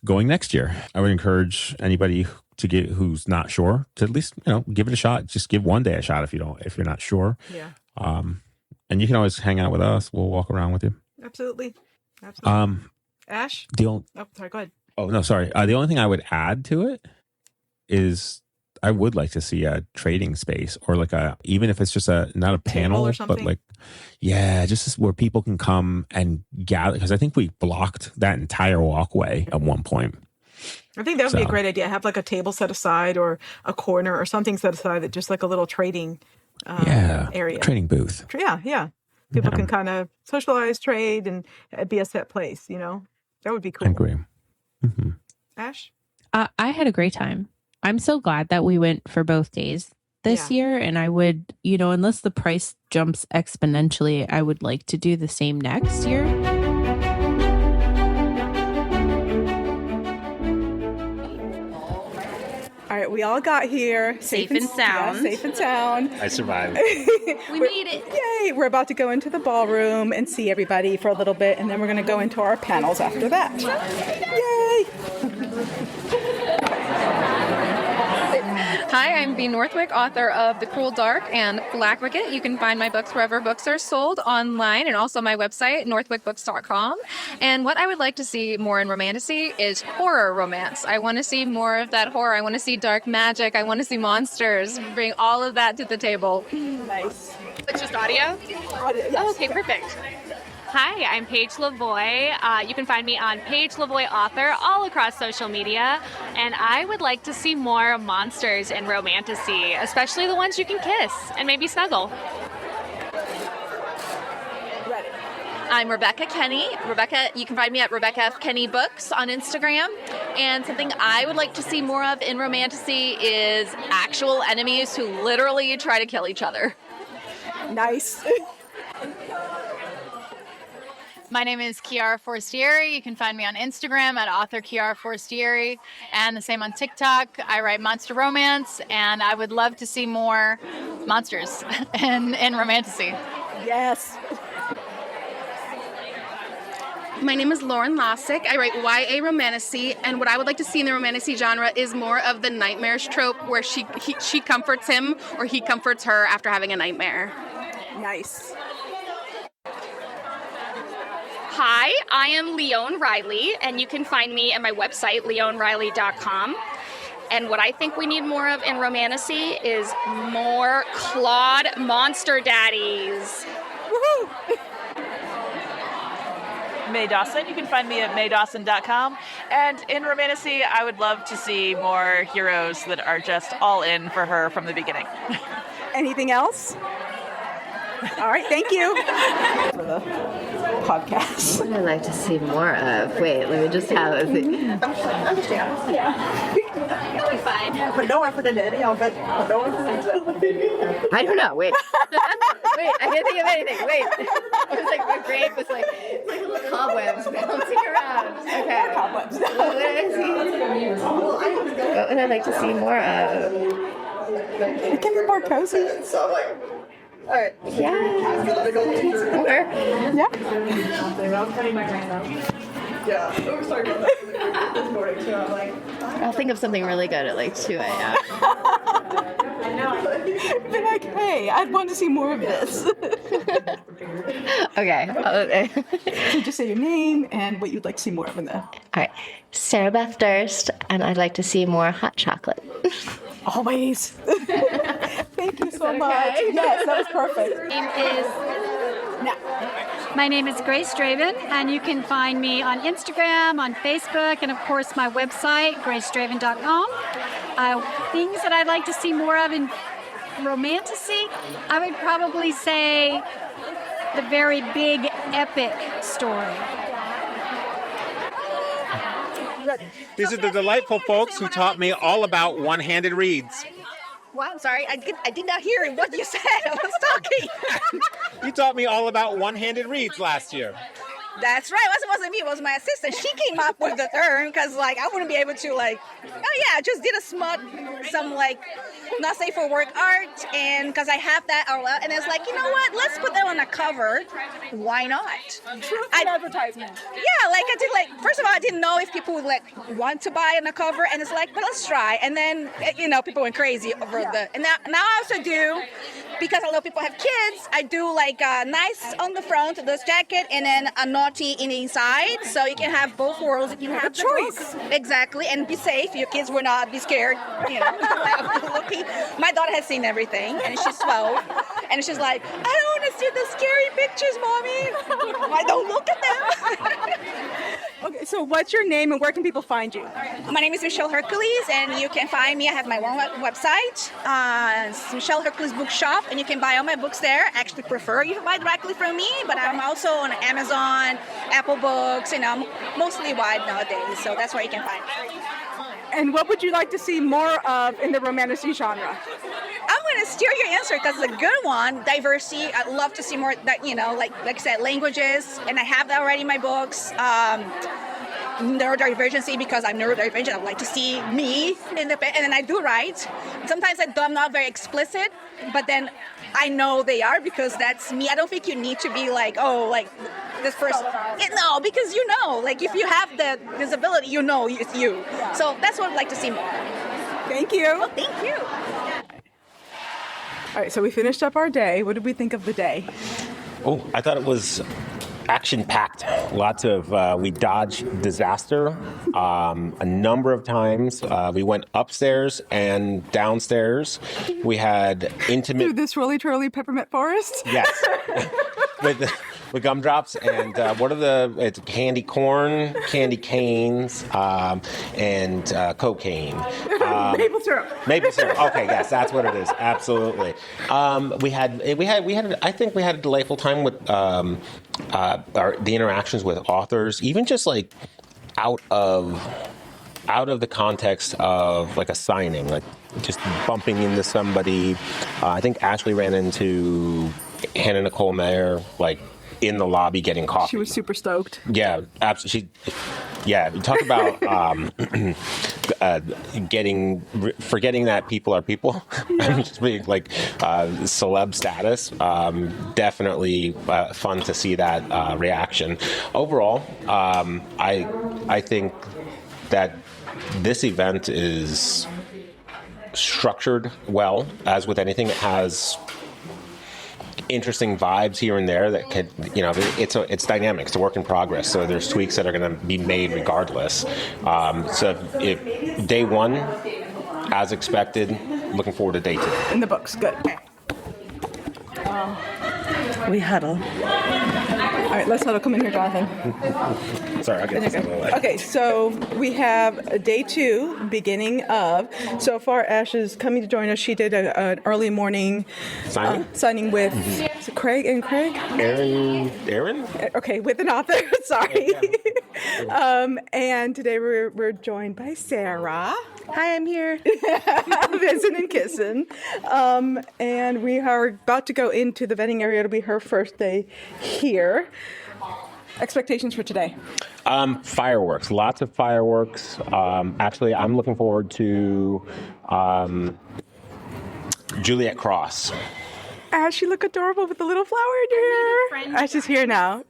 going next year. I would encourage anybody who's not sure to at least give it a shot. Just give one day a shot if you're not sure. Yeah. And you can always hang out with us. We'll walk around with you. Absolutely. Ash? Sorry, go ahead. Oh, no, sorry. The only thing I would add to it is I would like to see a trading space or like even if it's just not a panel, but like, just where people can come and gather. Because I think we blocked that entire walkway at one point. I think that would be a great idea. Have like a table set aside or a corner or something set aside that just like a little trading area. Trading booth. Yeah. People can kind of socialize, trade, and be a set place, That would be cool. I agree. Mm-hmm. Ash? I had a great time. I'm so glad that we went for both days this year. And I would, unless the price jumps exponentially, I would like to do the same next year. right, we all got here. Safe and sound. Yeah, safe and sound. I survived. We made it. Yay! We're about to go into the ballroom and see everybody for a little bit, and then we're going to go into our panels after that. Yay! Hi, I'm Bea Northwick, author of The Cruel Dark and Black Wicket. You can find my books wherever books are sold online and also my website, northwickbooks.com. And what I would like to see more in Romantasy is horror romance. I want to see more of that horror. I want to see dark magic. I want to see monsters. Bring all of that to the table. Nice. It's just audio? Yes. Oh, okay, perfect. Hi, I'm Paige Lavoie. You can find me on Paige Lavoie Author all across social media. And I would like to see more monsters in Romantasy, especially the ones you can kiss and maybe snuggle. Ready. I'm Rebecca Kenny. You can find me at Rebecca F. Kenny Books on Instagram. And something I would like to see more of in Romantasy is actual enemies who literally try to kill each other. Nice. My name is Chiara Forestieri. You can find me on Instagram at author Chiara Forestieri, and the same on TikTok. I write monster romance, and I would love to see more monsters in Romantasy. Yes. My name is Lauren Lassick. I write YA Romantasy, and what I would like to see in the Romantasy genre is more of the nightmarish trope where she comforts him or he comforts her after having a nightmare. Nice. Hi, I am Leone Riley, and you can find me at my website, leoneriley.com. And what I think we need more of in Romantasy is more Claude monster daddies. Woohoo! Mae Dawson. You can find me at maydawson.com. And in Romantasy, I would love to see more heroes that are just all in for her from the beginning. Anything else? All right, thank you. For the podcast. What would I like to see more of? Wait, let me just have a think. Understand. Yeah. You'll be fine. But no one for the day, but no one for the I don't know, wait. Wait, I can't think of anything. Wait. I was like, my brain was like, it's like little cobwebs bouncing around. Okay. Cobwebs. What would I like to see more of? It can be more cozy. So like. All right. Yeah. Yeah. I'll think of something really good at like 2 a.m. Be like, hey, I'd want to see more of this. Okay. So just say your name and what you'd like to see more of in there. All right. Sarah Beth Durst, and I'd like to see more hot chocolate. Always. Thank you so much. Yes, that was perfect. My name is Grace Draven, and you can find me on Instagram, on Facebook, and of course my website, gracedraven.com. Things that I'd like to see more of in Romantasy, I would probably say the very big epic story. These are the delightful folks who taught me all about one-handed reads. Well, I'm sorry, I did not hear what you said. I was talking. You taught me all about one-handed reads last year. That's right. It wasn't me. It was my assistant. She came up with the term because, like, I wouldn't be able to, like, oh yeah, I just did some like not safe for work art, and because I have that all out, and it's like, you know what? Let's put that on a cover. Why not? Advertisement. Yeah, like I did. Like, first of all, I didn't know if people would like want to buy on a cover, and it's like, but let's try. And then people went crazy over and now I also do. Because a lot of people have kids, I do like nice on the front, this jacket, and then a naughty in the inside. So you can have both worlds. You can have the choice. Exactly, and be safe. Your kids will not be scared. My daughter has seen everything, and she's 12. And she's like, I don't want to see the scary pictures, Mommy. I don't look at them. Okay, so what's your name and where can people find you? My name is Michelle Hercules, and you can find me. I have my own website, it's Michelle Hercules Bookshop, and you can buy all my books there. I actually prefer you to buy directly from me, but I'm also on Amazon, Apple Books, I'm mostly wide nowadays, so that's where you can find me. And what would you like to see more of in the Romantasy genre? I'm going to steal your answer because it's a good one. Diversity. I'd love to see more, like I said, languages, and I have that already in my books. neurodivergency because I'm neurodivergent. I like to see me in the and then I do write. Sometimes I'm not very explicit, but then I know they are because that's me. I don't think you need to be like, oh, like this person. No, because you know, like if you have the disability, you know it's you. So that's what I'd like to see more. Thank you. Well, thank you. All right, so we finished up our day. What did we think of the day? Oh, I thought it was action-packed. Lots of, we dodged disaster a number of times. We went upstairs and downstairs. We had intimate... Through this roly-twirly peppermint forest? Yes. with gumdrops and it's candy corn, candy canes, and cocaine. Maple syrup. Maple syrup. Okay, yes, that's what it is. Absolutely. We had. I think we had a delightful time with the interactions with authors, even just like out of the context of like a signing, like just bumping into somebody. I think Ashley ran into Hannah Nicole Maeher, like in the lobby getting coffee. She was super stoked. Yeah, absolutely. Talk about forgetting that people are people. Just being like celeb status. Definitely fun to see that reaction. Overall, I think that this event is structured well. As with anything, it has interesting vibes here and there that could, it's dynamic. It's a work in progress. So there's tweaks that are going to be made regardless. So if day one, as expected, looking forward to day two. In the books, good. We huddle. All right, let's huddle. Come in here, Jonathan. Sorry, I'll get this out of the way. Okay, so we have day two, beginning of. So far, Ash is coming to join us. She did an early morning signing with Craig and Craig? Aaron? Okay, with an author. Sorry. Yeah. And today we're joined by Sarah. Hi, I'm here. Vincent and kissing. And we are about to go into the vetting area. It'll be her first day here. Expectations for today? Fireworks. Lots of fireworks. Actually, I'm looking forward to Juliet Cross. Ash, you look adorable with the little flower in your hair. Ash is here now.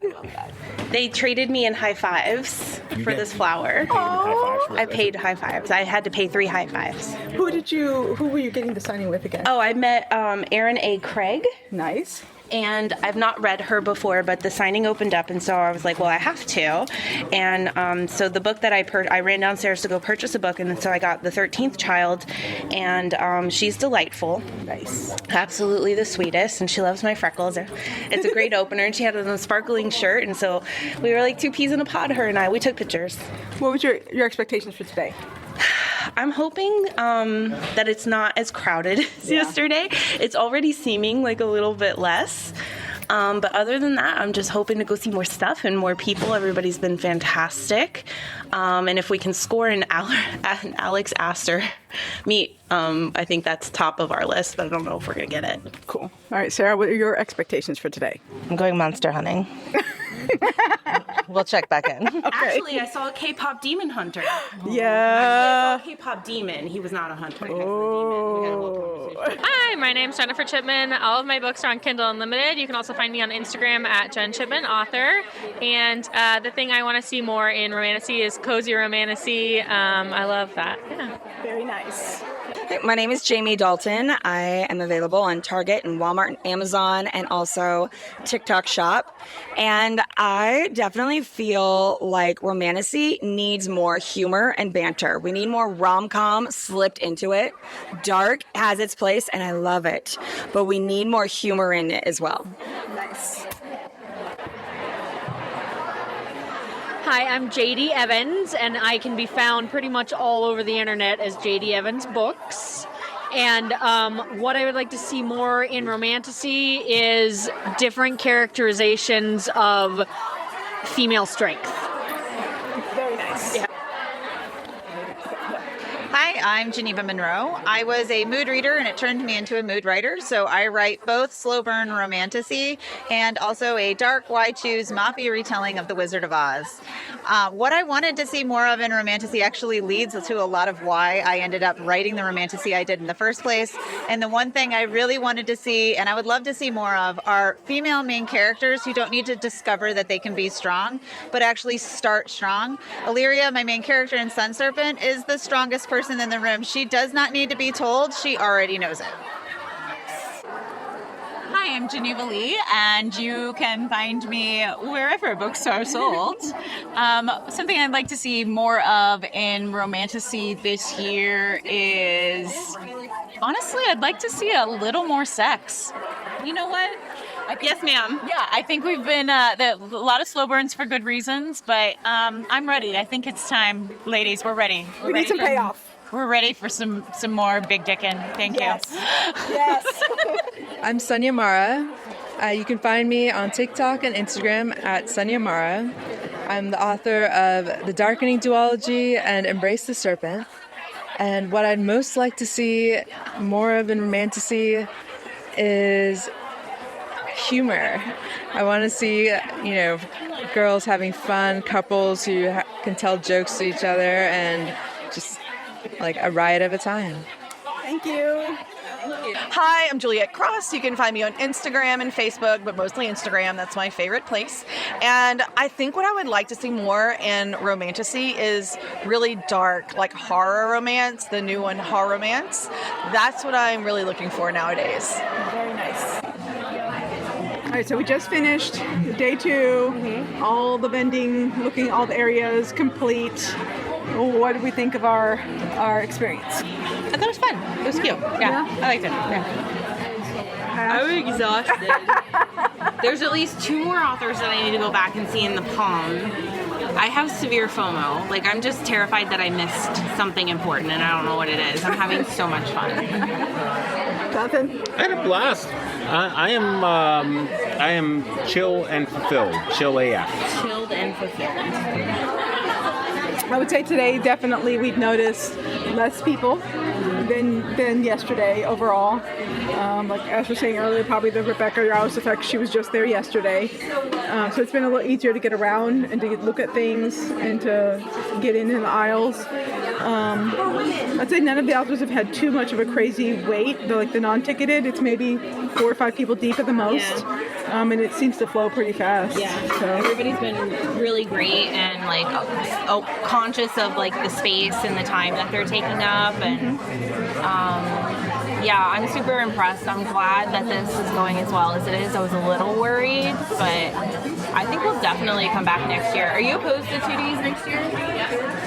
They traded me in high fives for this flower. I paid high fives. I had to pay 3 high fives. Who were you getting the signing with again? Oh, I met Erin A. Craig. Nice. And I've not read her before, but the signing opened up, and so I was like, well, I have to. And so the book that I ran downstairs to go purchase a book, and so I got The 13th Child, and she's delightful. Nice. Absolutely the sweetest, and she loves my freckles. It's a great opener, and she had a sparkling shirt, and so we were like 2 peas in a pod, her and I. We took pictures. What was your expectations for today? I'm hoping that it's not as crowded as yesterday. It's already seeming like a little bit less. But other than that, I'm just hoping to go see more stuff and more people. Everybody's been fantastic. And if we can score an Alex Astor meet, I think that's top of our list, but I don't know if we're going to get it. Cool. All right, Sarah, what are your expectations for today? I'm going monster hunting. We'll check back in. Okay. Actually, I saw a K-pop demon hunter. Yeah. I saw a K-pop demon. He was not a hunter. Hi, my name's Jennifer Chipman. All of my books are on Kindle Unlimited. You can also find me on Instagram at Jen Chipman, author. And the thing I want to see more in Romantasy is cozy Romantasy. I love that. Yeah. Very nice. My name is Jamie Dalton. I am available on Target and Walmart and Amazon and also TikTok Shop. And I definitely feel like Romantasy needs more humor and banter. We need more rom-com slipped into it. Dark has its place and I love it, but we need more humor in it as well. Nice. Hi, I'm JD Evans, and I can be found pretty much all over the internet as JD Evans Books. And what I would like to see more in Romantasy is different characterizations of female strength. Very nice. Yeah. Hi, I'm Geneva Monroe. I was a mood reader and it turned me into a mood writer. So I write both slow burn romantasy and also a dark Y2's mafia retelling of The Wizard of Oz. What I wanted to see more of in romantasy actually leads to a lot of why I ended up writing the romantasy I did in the first place. And the one thing I really wanted to see, and I would love to see more of, are female main characters who don't need to discover that they can be strong, but actually start strong. Illyria, my main character in Sun Serpent, is the strongest person in the room. She does not need to be told. She already knows it. Hi, I'm Geneva Lee, and you can find me wherever books are sold. Something I'd like to see more of in romantasy this year is, honestly, I'd like to see a little more sex. You know what? Yes, ma'am. Yeah, I think we've been a lot of slow burns for good reasons, but I'm ready. I think it's time, ladies. We're ready. We need some payoff. We're ready for some more big dickin'. Thank you. Yes. I'm Sonia Mara. You can find me on TikTok and Instagram at Sonia Mara. I'm the author of The Darkening Duology and Embrace the Serpent. And what I'd most like to see more of in romantasy is humor. I want to see, girls having fun, couples who can tell jokes to each other, and just like a riot of a time. Thank you. Hi, I'm Juliet Cross. You can find me on Instagram and Facebook, but mostly Instagram. That's my favorite place. And I think what I would like to see more in romantasy is really dark, like horror romance, the new one, horror romance. That's what I'm really looking for nowadays. Very nice. All right, so we just finished day 2, all the vending, looking all the areas complete. What did we think of our experience? I thought it was fun. It was cute. Yeah. I liked it. Yeah. I was exhausted. There's at least 2 more authors that I need to go back and see in the Palm. I have severe FOMO. Like, I'm just terrified that I missed something important, and I don't know what it is. I'm having so much fun. Jonathan? I had a blast. I am chill and fulfilled. Chill AF. Chilled and fulfilled. I would say today definitely we've noticed less people than yesterday overall. Like as we were saying earlier, probably the Rebecca Rouse effect. She was just there yesterday, so it's been a little easier to get around and to look at things and to get in the aisles. I'd say none of the authors have had too much of a crazy wait. Like the non-ticketed, it's maybe 4 or 5 people deep at the most, and it seems to flow pretty fast. Yeah, so everybody's been really great and like conscious of like the space and the time that they're taking up, and yeah, I'm super impressed. I'm glad that this is going as well as it is. I was a little worried, but I think we'll definitely come back next year. Are you opposed to 2 days next year?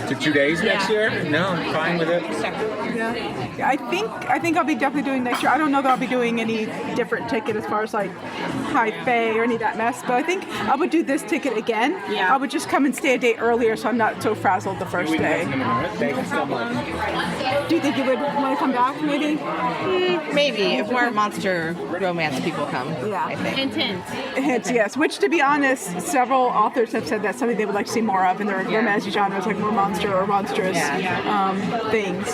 To 2 days next year? No, I'm fine with it. Yeah, I think I'll be definitely doing next year. I don't know that I'll be doing any different ticket as far as like high fae or any of that mess, but I think I would do this ticket again. Yeah. I would just come and stay a day earlier so I'm not so frazzled the first day. Thank you so much. Do you think you would want to come back maybe? Maybe, if more monster romance people come. Yeah. I think. Hints, yes. Which, to be honest, several authors have said that's something they would like to see more of in their romance genres, like more monster or monstrous things.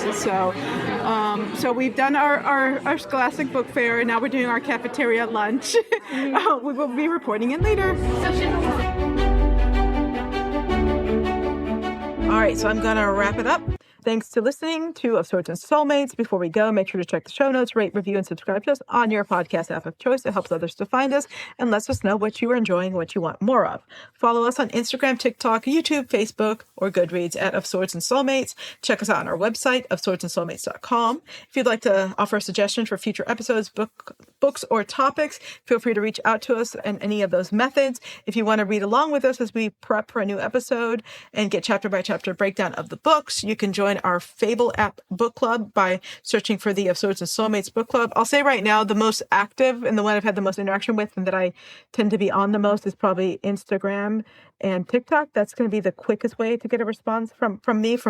So we've done our Scholastic Book Fair, and now we're doing our cafeteria lunch. We will be reporting in later. All right, so I'm going to wrap it up. Thanks to listening to Of Swords and Soulmates. Before we go, make sure to check the show notes, rate, review, and subscribe to us on your podcast app of choice. It helps others to find us and lets us know what you are enjoying, what you want more of. Follow us on Instagram, TikTok, YouTube, Facebook, or Goodreads at Of Swords and Soulmates. Check us out on our website, ofswordsandsoulmates.com. If you'd like to offer a suggestion for future episodes, books, or topics, feel free to reach out to us in any of those methods. If you want to read along with us as we prep for a new episode and get chapter by chapter breakdown of the books, you can join our Fable app book club by searching for the Of Swords and Soulmates book club. I'll say right now the most active and the one I've had the most interaction with and that I tend to be on the most is probably Instagram and TikTok. That's going to be the quickest way to get a response from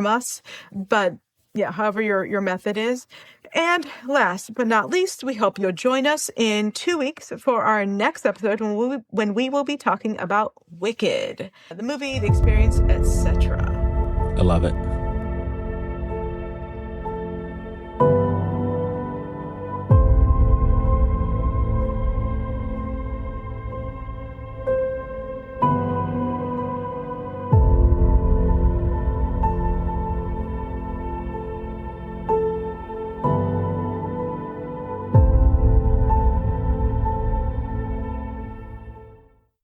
us. But yeah, however your method is. And last but not least, we hope you'll join us in 2 weeks for our next episode when we will be talking about Wicked, the movie, the experience, etc. I love it.